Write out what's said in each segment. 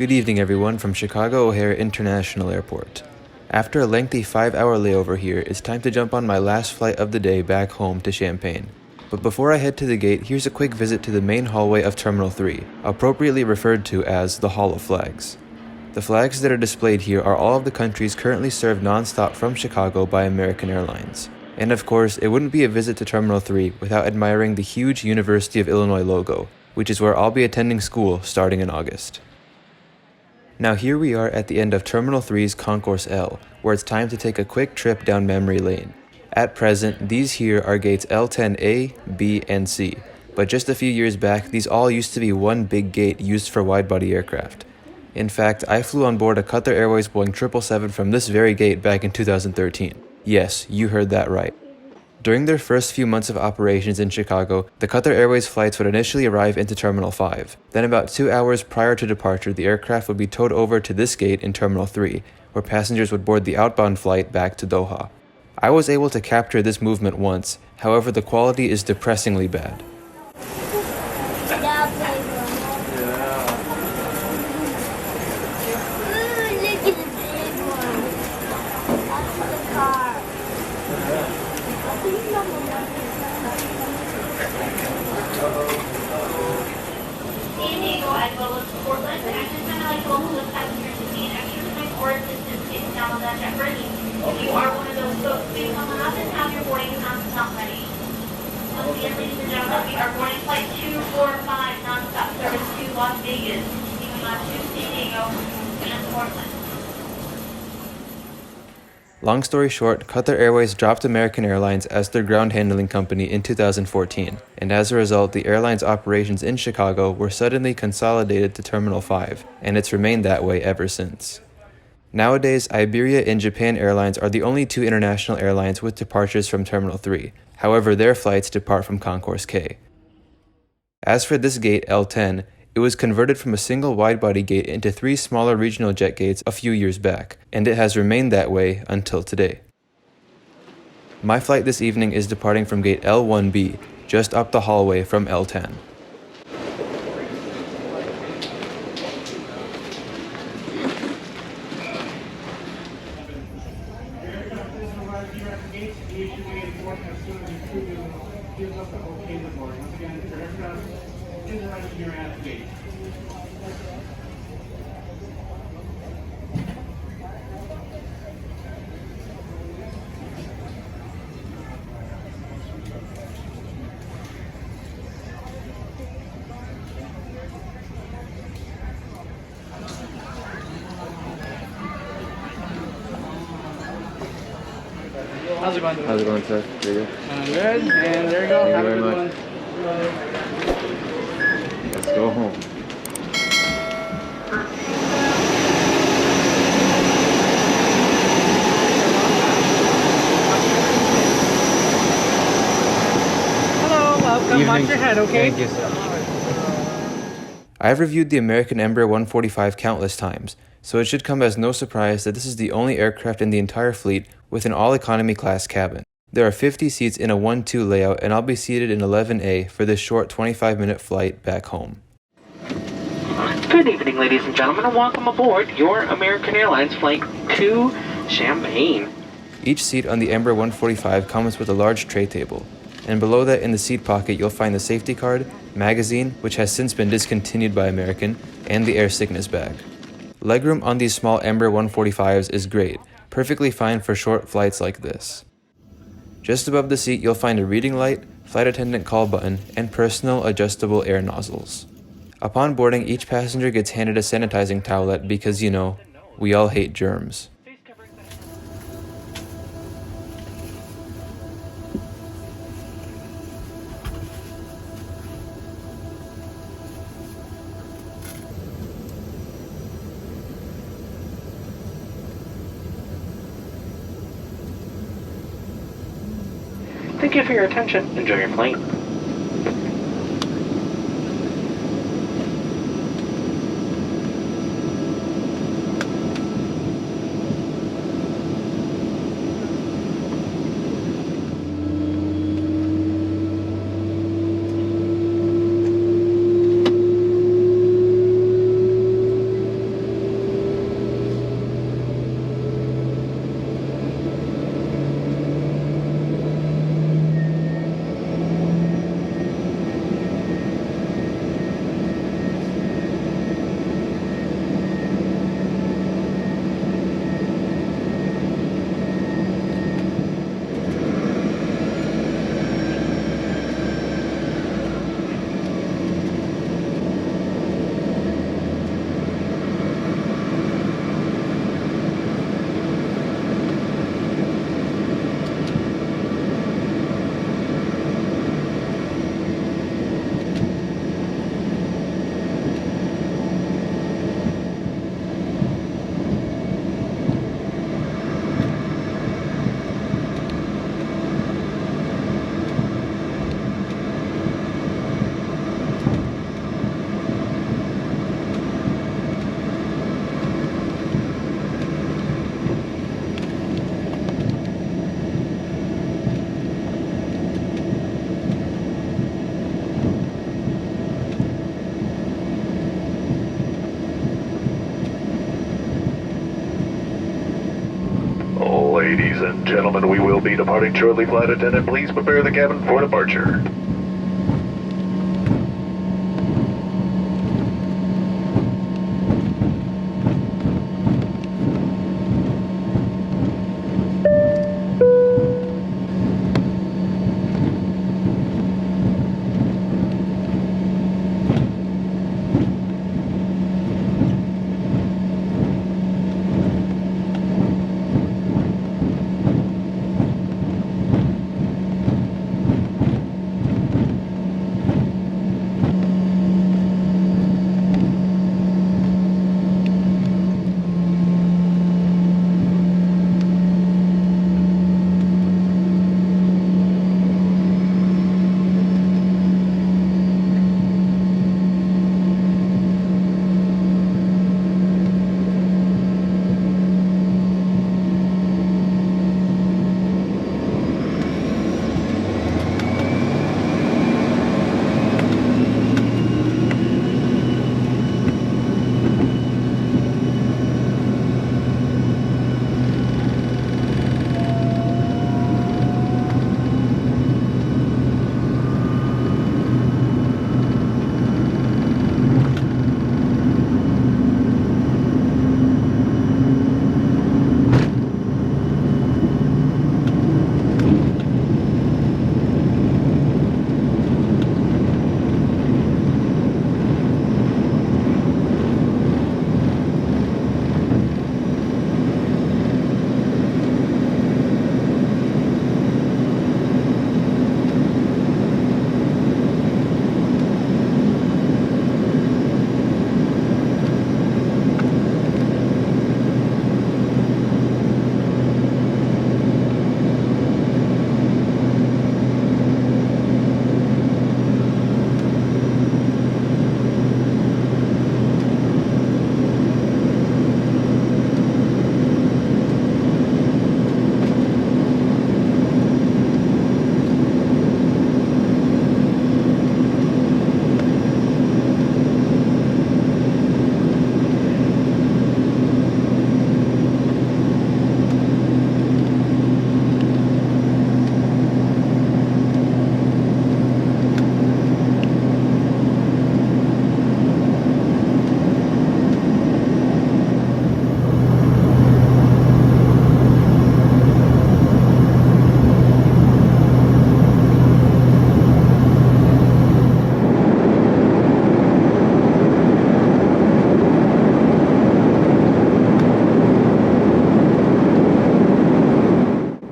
Good evening, everyone, from Chicago O'Hare International Airport. After a lengthy 5-hour layover here, it's time to jump on my last flight of the day back home to Champaign. But before I head to the gate, here's a quick visit to the main hallway of Terminal 3, appropriately referred to as the Hall of Flags. The flags that are displayed here are all of the countries currently served non-stop from Chicago by American Airlines. And of course, it wouldn't be a visit to Terminal 3 without admiring the huge University of Illinois logo, which is where I'll be attending school starting in August. Now here we are at the end of Terminal 3's Concourse L, where it's time to take a quick trip down memory lane. At present, these here are gates L10A, B, and C, but just a few years back, these all used to be one big gate used for wide-body aircraft. In fact, I flew on board a Qatar Airways Boeing 777 from this very gate back in 2013. Yes, you heard that right. During their first few months of operations in Chicago, the Qatar Airways flights would initially arrive into Terminal 5. Then about 2 hours prior to departure, the aircraft would be towed over to this gate in Terminal 3, where passengers would board the outbound flight back to Doha. I was able to capture this movement once, however the quality is depressingly bad. If you are one of those folks, please come on up and have your boarding non-stop ready. Once again, ladies and gentlemen, we are boarding flight 245 non-stop service to Las Vegas, continuing on to San Diego and Portland. Long story short, Qatar Airways dropped American Airlines as their ground handling company in 2014, and as a result, the airline's operations in Chicago were suddenly consolidated to Terminal 5, and it's remained that way ever since. Nowadays, Iberia and Japan Airlines are the only two international airlines with departures from Terminal 3. However, their flights depart from Concourse K. As for this gate, L10, it was converted from a single wide-body gate into 3 smaller regional jet gates a few years back, and it has remained that way until today. My flight this evening is departing from gate L1B, just up the hallway from L10. How's it going? How's it going, sir? There you go. Good, and there you go. Thank Have you a very good much. one. Let's go home. Hello, welcome. Watch your head, okay? Thank you, sir. I've reviewed the American Embraer 145 countless times, so it should come as no surprise that this is the only aircraft in the entire fleet with an all-economy class cabin. There are 50 seats in a 1-2 layout, and I'll be seated in 11A for this short 25-minute flight back home. Good evening, ladies and gentlemen, and welcome aboard your American Airlines flight to Champaign. Each seat on the Embraer 145 comes with a large tray table, and below that in the seat pocket you'll find the safety card, magazine, which has since been discontinued by American, and the air sickness bag. Legroom on these small Embraer 145s is great, perfectly fine for short flights like this. Just above the seat you'll find a reading light, flight attendant call button, and personal adjustable air nozzles. Upon boarding, each passenger gets handed a sanitizing towelette because, you know, we all hate germs. Thank you for your attention. Enjoy your flight. Ladies and gentlemen, we will be departing shortly. Flight attendant, please prepare the cabin for departure.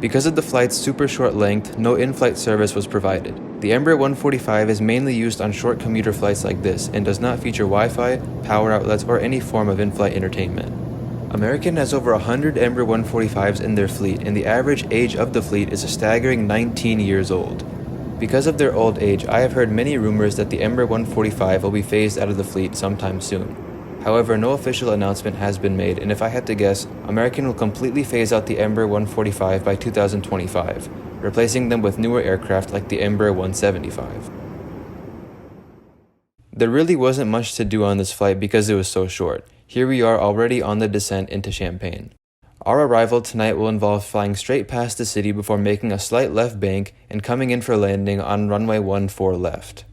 Because of the flight's super short length, no in-flight service was provided. The Embraer 145 is mainly used on short commuter flights like this and does not feature Wi-Fi, power outlets, or any form of in-flight entertainment. American has over 100 Embraer 145s in their fleet, and the average age of the fleet is a staggering 19 years old. Because of their old age, I have heard many rumors that the Embraer 145 will be phased out of the fleet sometime soon. However, no official announcement has been made, and if I had to guess, American will completely phase out the Embraer 145 by 2025, replacing them with newer aircraft like the Embraer 175. There really wasn't much to do on this flight because it was so short. Here we are already on the descent into Champaign. Our arrival tonight will involve flying straight past the city before making a slight left bank and coming in for landing on runway 14 left.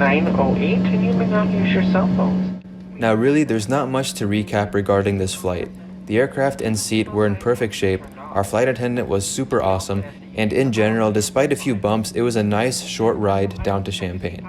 908, and you may not use your cell phones. Now really, there's not much to recap regarding this flight. The aircraft and seat were in perfect shape, our flight attendant was super awesome, and in general, despite a few bumps, it was a nice short ride down to Champaign.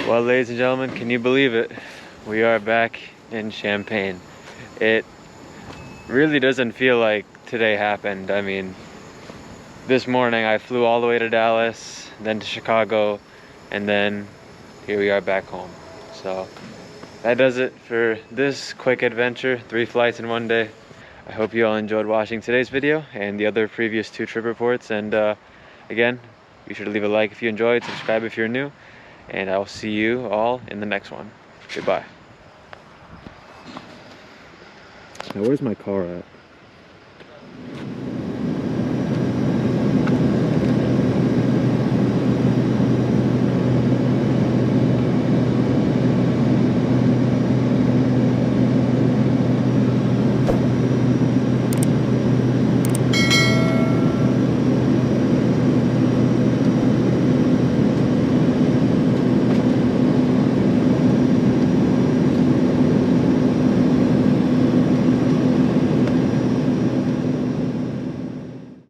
Well, ladies and gentlemen, can you believe it? We are back in Champaign. It really doesn't feel like today happened. I mean, this morning I flew all the way to Dallas, then to Chicago, and then here we are back home. So that does it for this quick adventure, 3 flights in 1 day. I hope you all enjoyed watching today's video and the other previous 2 trip reports. And again, be sure to leave a like if you enjoyed, subscribe if you're new, and I'll see you all in the next one. Goodbye. Now, where's my car at?